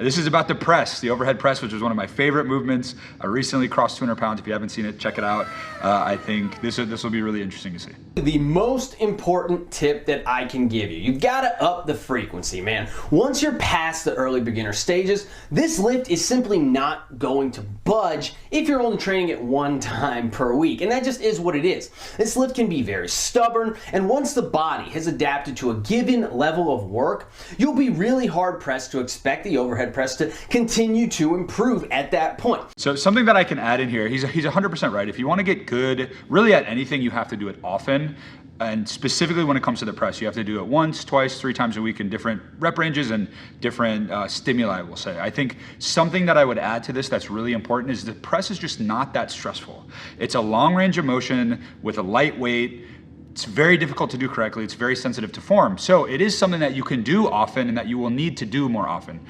This is about the press, the overhead press, which is one of my favorite movements. I recently crossed 200 pounds. If you haven't seen it, check it out. I think this will be really interesting to see. The most important tip that I can give you, you've got to up the frequency, man. Once you're past the early beginner stages, this lift is simply not going to budge if you're only training it one time per week. And that just is what it is. This lift can be very stubborn, and once the body has adapted to a given level of work, you'll be really hard pressed to expect the overhead press to continue to improve at that point. So something that I can add in here, he's 100% right. If you want to get good really at anything, you have to do it often. And specifically when it comes to the press, you have to do it once, twice, 3 times a week in different rep ranges and different stimuli, we'll say. I think something that I would add to this that's really important is the press is just not that stressful. It's a long range of motion with a light weight. It's very difficult to do correctly. It's very sensitive to form. So it is something that you can do often and that you will need to do more often.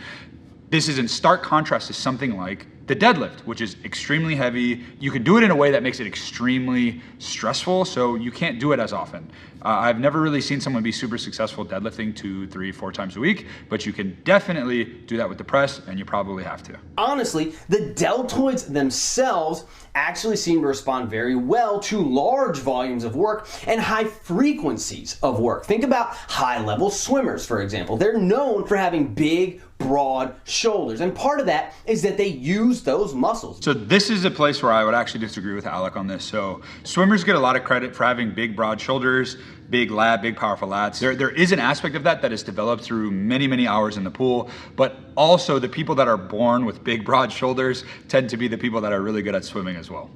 This is in stark contrast to something like the deadlift, which is extremely heavy. You can do it in a way that makes it extremely stressful, so you can't do it as often. I've never really seen someone be super successful deadlifting 2, 3, 4 times a week, but you can definitely do that with the press, and you probably have to. Honestly, the deltoids themselves actually seem to respond very well to large volumes of work and high frequencies of work. Think about high-level swimmers, for example. They're known for having big, broad shoulders, and part of that is that they use those muscles. So this is a place where I would actually disagree with Alec on this. So swimmers get a lot of credit for having big, broad shoulders, big powerful lats. There is an aspect of that is developed through many, many hours in the pool, but also the people that are born with big, broad shoulders tend to be the people that are really good at swimming as well.